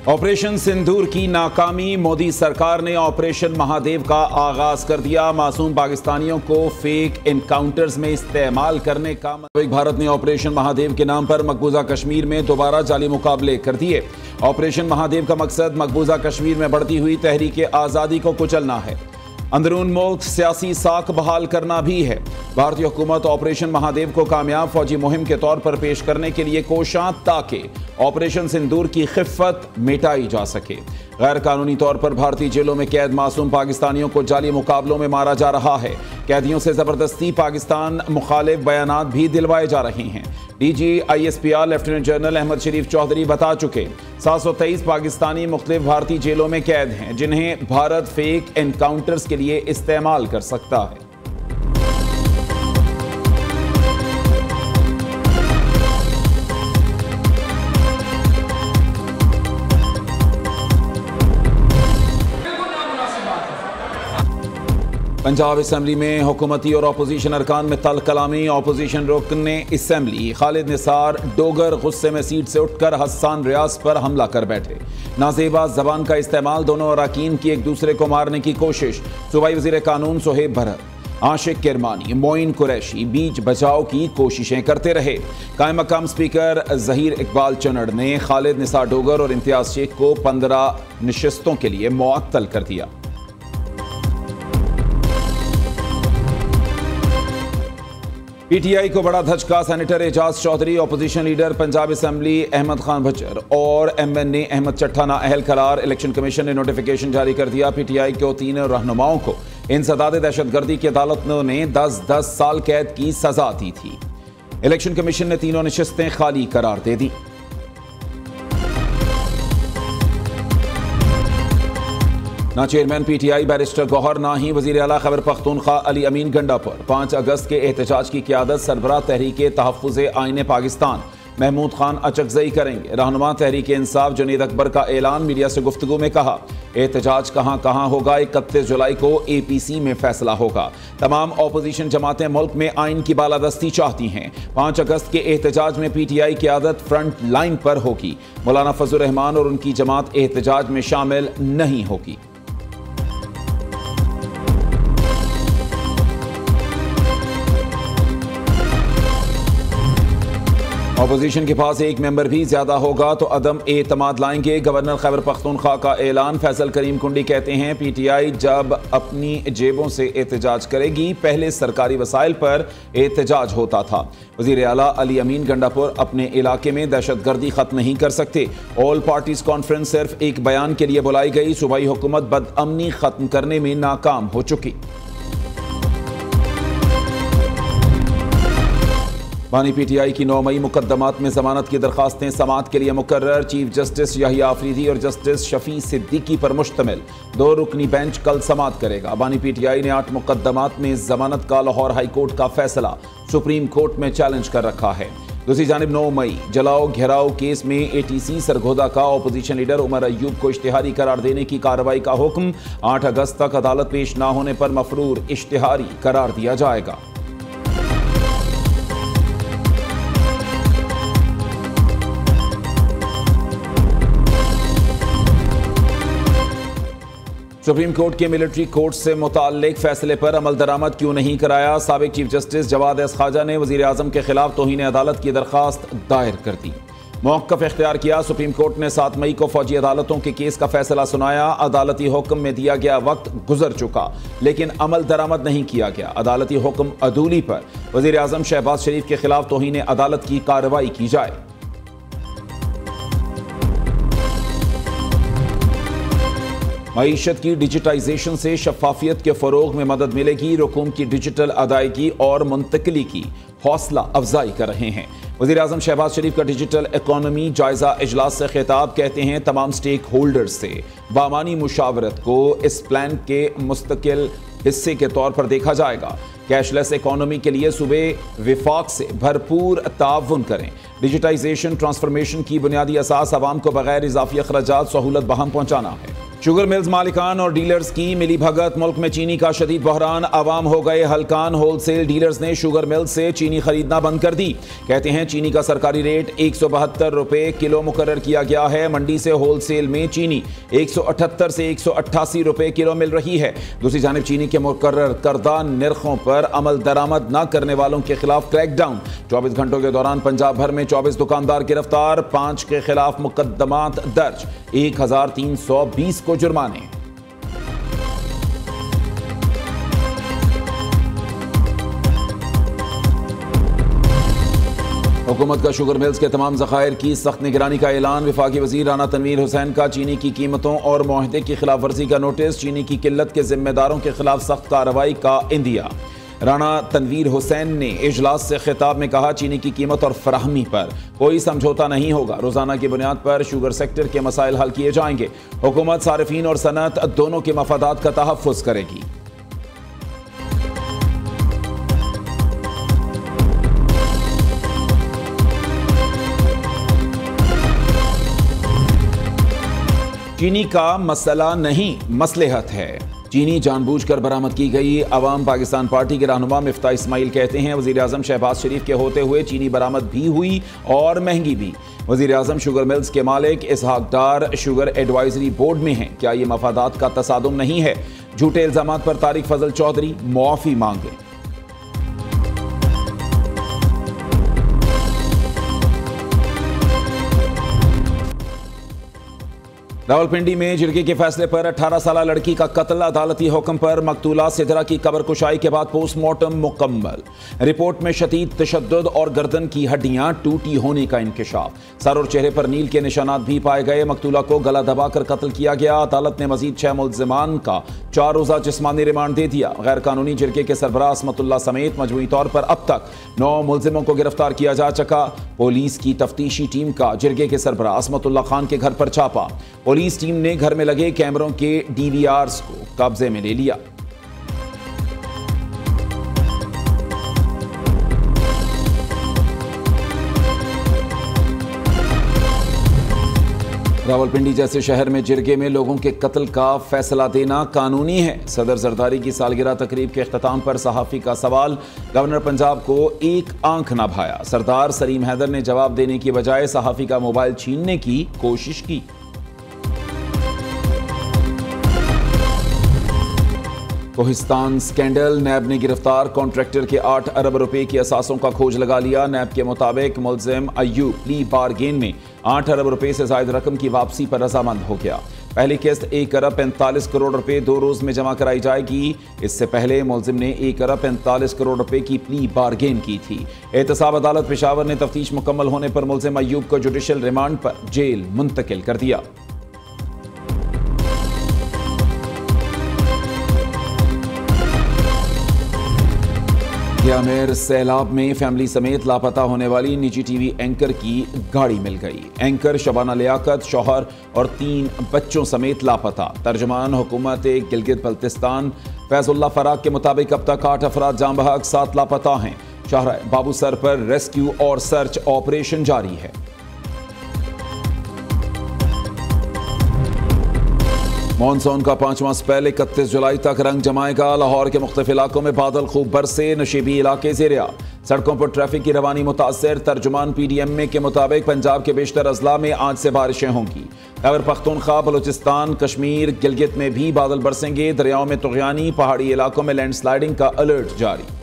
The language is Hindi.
ऑपरेशन सिंदूर की नाकामी। मोदी सरकार ने ऑपरेशन महादेव का आगाज कर दिया। मासूम पाकिस्तानियों को फेक एनकाउंटर्स में इस्तेमाल करने का भारत ने ऑपरेशन महादेव के नाम पर मकबूजा कश्मीर में दोबारा जाली मुकाबले कर दिए। ऑपरेशन महादेव का मकसद मकबूजा कश्मीर में बढ़ती हुई तहरीक आज़ादी को कुचलना है, अंदरून मुल्क सियासी साख बहाल करना भी है। भारतीय हुकूमत ऑपरेशन महादेव को कामयाब फौजी मुहिम के तौर पर पेश करने के लिए कोशां ताकि ऑपरेशन सिंदूर की खिफ़त मिटाई जा सके। गैर कानूनी तौर पर भारतीय जेलों में कैद मासूम पाकिस्तानियों को जाली मुकाबलों में मारा जा रहा है। कैदियों से जबरदस्ती पाकिस्तान मुखालिफ बयानात भी दिलवाए जा रहे हैं। DG ISPR lieutenant general Ahmed Sharif Chaudhry बता चुके 723 पाकिस्तानी मुख्तलिफ भारतीय जेलों में कैद हैं, जिन्हें भारत फेक एनकाउंटर्स के लिए इस्तेमाल कर सकता है। पंजाब असेंबली में हुकूमती और अपोजिशन अरकान में तल कलामी। अपोजिशन रुकन असेंबली खालिद निसार डोगर गुस्से में सीट से उठकर हसन रियाज पर हमला कर बैठे। नाजेबा जबान का इस्तेमाल, दोनों अरकान की एक दूसरे को मारने की कोशिश। सूबाई वज़ीर कानून सोहेब भरत, आशिक किरमानी, मोइन कुरैशी बीच बचाव की कोशिशें करते रहे। कायम मकाम स्पीकर जहीर इकबाल चन्नड़ ने खालिद निसार डोगर और इम्तियाज शेख को 15 नशिस्तों के लिए मुअत्तल कर दिया। PTI को बड़ा धचका। Senator Ejaz Chaudhry, opposition leader Punjab assembly Ahmed Khan Bhachar और MNA अहमद चट्टा नाअहल करार। इलेक्शन कमीशन ने नोटिफिकेशन जारी कर दिया। PTI के 3 रहनुमाओं को इंसदाद दहशतगर्दी की अदालतों ने 10-10 साल कैद की सजा दी थी। इलेक्शन कमीशन ने तीनों नशिस्तें खाली करार दे दी। ना चेयरमैन PTI बैरिस्टर गौहर, ना ही वजीर आला खैबर पख्तूनख्वा अली अमीन गंडापुर 5 अगस्त के एहतजाज की क़यादत सरबराह तहरीक तहफ़्फ़ुज़ आईन पाकिस्तान महमूद खान अचकज़ई करेंगे। रहनुमा तहरीक इंसाफ जुनैद अकबर का ऐलान। मीडिया से गुफ्तगू में कहा, एहतजाज कहाँ कहाँ होगा, 31 जुलाई को APC में फैसला होगा। तमाम अपोजिशन जमातें मुल्क में आइन की बालादस्ती चाहती हैं। 5 अगस्त के एहतजाज में PTI क़यादत फ्रंट लाइन पर होगी। मौलाना फजल रहमान और उनकी जमात एहतजाज में शामिल नहीं होगी। अपोजिशन के पास एक मेंबर भी ज्यादा होगा तो अदम एतमाद लाएंगे। गवर्नर खैबर पख्तूनख्वा का ऐलान। फैसल करीम कुंडी कहते हैं, PTI जब अपनी जेबों से एहतजाज करेगी, पहले सरकारी वसाइल पर एहतजाज होता था। वजीर आला अली अमीन गंडापुर, अपने इलाके में दहशतगर्दी खत्म नहीं कर सकते। ऑल पार्टीज कॉन्फ्रेंस सिर्फ एक बयान के लिए बुलाई गई। सूबाई हुकूमत बदअमनी खत्म करने में नाकाम हो चुकी। बानी PTI की 9 मई मुकदमात में जमानत की दरखास्तें समाअत के लिए मुकर्रर। चीफ जस्टिस याहिया आफरीदी और जस्टिस शफी सिद्दीकी पर मुश्तमिल 2 रुकनी बेंच कल समाअत करेगा। बानी PTI ने 8 मुकदमात में जमानत का लाहौर हाई कोर्ट का फैसला सुप्रीम कोर्ट में चैलेंज कर रखा है। दूसरी जानिब 9 मई जलाओ घेराव केस में ATC सरगोदा का अपोजिशन लीडर उमर अयूब को इश्तिहारी करार देने की कार्रवाई का हुक्म। 8 अगस्त तक अदालत पेश न होने पर मफरूर इश्तिहारी करार दिया जाएगा। सुप्रीम कोर्ट के मिलिट्री कोर्ट से मुताल्लिक फैसले पर अमल दरामद क्यों नहीं कराया। साबिक chief justice Jawad S Khwaja ने वजीर आजम के खिलाफ तौहीन अदालत की दरखास्त दायर कर दी। मौक़िफ़ इख्तियार किया। सुप्रीम कोर्ट ने 7 मई को फौजी अदालतों के केस का फैसला सुनाया। अदालती हुक्म में दिया गया वक्त गुजर चुका, लेकिन अमल दरामद नहीं किया गया। अदालती हुक्म अदूली पर वजीर आजम शहबाज शरीफ के खिलाफ तौहीन अदालत की कार्रवाई की जाए। मईशत की डिजिटाइजेशन से शफाफियत के फ़रोग में मदद मिलेगी। रकूम की डिजिटल अदायगी और मुंतकिली की हौसला अफजाई कर रहे हैं। वज़ीर आज़म शहबाज शरीफ का डिजिटल इकॉनमी जायज़ा इजलास से खिताब। कहते हैं, तमाम स्टेक होल्डर्स से बामानी मुशावरत को इस प्लान के मुस्तकिल हिस्से के तौर पर देखा जाएगा। कैशलेस इकॉनमी के लिए सूबे विफाक से भरपूर ताउन करें। डिजिटाइजेशन ट्रांसफॉर्मेशन की बुनियादी असास आवाम को बगैर इजाफी अखराजात सहूलत बहाम पहुँचाना है। शुगर मिल्स मालिकान और डीलर्स की मिली भगत, मुल्क में चीनी का शदीद बहरान, अवाम हो गए हलकान। होलसेल डीलर्स ने शुगर मिल्स से चीनी खरीदना बंद कर दी। कहते हैं चीनी का सरकारी रेट 172 रुपए किलो मुकर्रर किया गया है। मंडी से होलसेल में चीनी 178 से 188 रुपए किलो मिल रही है। दूसरी जानिब चीनी के मुकर्रर करदा निर्खों पर अमल दरामद न करने वालों के खिलाफ क्रैकडाउन। 24 घंटों के दौरान पंजाब भर में 24 दुकानदार गिरफ्तार, 5 के खिलाफ मुकदमात दर्ज, 1320 को जुर्माने। हुकूमत का शुगर मिल्स के तमाम ज़खायर की सख्त निगरानी का ऐलान। वफाकी वज़ीर राना तनवीर हुसैन का चीनी की कीमतों और मुआहदे की खिलाफ वर्जी का नोटिस। चीनी की किल्लत के जिम्मेदारों के खिलाफ सख्त कार्रवाई का इंदिया। राना तनवीर हुसैन ने इजलास से खिताब में कहा, चीनी की कीमत और फराहमी पर कोई समझौता नहीं होगा। रोजाना की बुनियाद पर शुगर सेक्टर के मसाइल हल किए जाएंगे। हुकूमत सारिफीन और सनअत दोनों के मफादात का तहफ़्फ़ुज़ करेगी। चीनी का मसला नहीं, मसलहत है। चीनी जानबूझकर बरामद की गई। अवाम पाकिस्तान पार्टी के रहनुमा मिफ्ता इस्माइल कहते हैं, वज़ीर आज़म शहबाज शरीफ के होते हुए चीनी बरामद भी हुई और महंगी भी। वज़ीर आज़म शुगर मिल्स के मालिक इसहाक डार शुगर एडवाइजरी बोर्ड में हैं। क्या ये मफादात का तसादुम नहीं है? झूठे इल्ज़ामात पर तारिक फजल चौधरी मुआफ़ी मांगे। रावलपिंडी में जिरगे के फैसले पर 18 साल लड़की का कत्ल, अदालती हुक्म पर मकतूला सिदरा की कब्र कुशाई के बाद पोस्टमार्टम मुकम्मल। रिपोर्ट में शदीद तशद्दुद और गर्दन की हड्डियां टूटी होने का इंकशाफ। सर और चेहरे पर नील के निशानात भी पाए गए। मकतूला को गला दबाकर कत्ल किया गया। अदालत ने मजीद 6 मुल्जिमान का 4 रोज़ा जिस्मानी रिमांड दे दिया। गैर कानूनी जिरगे के सरबराह असमतुल्ला समेत मजमूई तौर पर अब तक 9 मुल्जिमों को गिरफ्तार किया जा चुका। पुलिस की तफ्तीशी टीम का जिरगे के सरबराह असमतुल्ला खान के घर पर छापा। पुलिस टीम ने घर में लगे कैमरों के डीवीआर्स को कब्जे में ले लिया। रावलपिंडी जैसे शहर में जिरगे में लोगों के कत्ल का फैसला देना कानूनी है। सदर जरदारी की सालगिरह तकरीब के इख्तिताम पर सहाफ़ी का सवाल, गवर्नर पंजाब को एक आंख न भाया। सरदार सलीम हैदर ने जवाब देने की बजाय सहाफ़ी का मोबाइल छीनने की कोशिश की। कोहिस्तान स्कैंडल, नैब ने गिरफ्तार कॉन्ट्रैक्टर के 8 अरब रुपए की असासों का खोज लगा लिया। नैब के मुताबिक मुल्जिम अय्यूब प्ली बारगेन में 8 अरब रुपए से ज्यादा रकम की वापसी पर रजामंद हो गया। पहली किस्त 1 अरब 45 करोड़ रुपए 2 रोज में जमा कराई जाएगी। इससे पहले मुल्जिम ने 1 अरब 45 करोड़ रुपए की प्ली बारगेन की थी। एहतसाब अदालत पेशावर ने तफ्तीश मुकम्मल होने पर मुल्जिम अय्यूब को जुडिशल रिमांड पर जेल मुंतकिल कर दिया। में सैलाब में फैमिली समेत लापता होने वाली निजी टीवी एंकर की गाड़ी मिल गई। एंकर शबाना लियाकत, शौहर और 3 बच्चों समेत लापता। तर्जुमान हुकूमत गिलगित बल्तिस्तान फैजुल्ला फराग के मुताबिक अब तक 8 अफराद जाम बहक, 7 लापता हैं। शाहरा बाबूसर पर रेस्क्यू और सर्च ऑपरेशन जारी है। मॉनसून का 5वां स्पेल 31 जुलाई तक रंग जमाएगा। लाहौर के मुख्तलिफ इलाकों में बादल खूब बरसे, नशीबी इलाके ज़ेरिया। सड़कों पर ट्रैफिक की रवानी मुतासर। तर्जुमान PDMA के मुताबिक पंजाब के बेशतर अजला में आज से बारिशें होंगी। खैबर पख्तूनख्वा, बलूचिस्तान, कश्मीर, गिलगित में भी बादल बरसेंगे। दरियाओं में तुग़यानी, पहाड़ी इलाकों में लैंडस्लाइडिंग का अलर्ट जारी।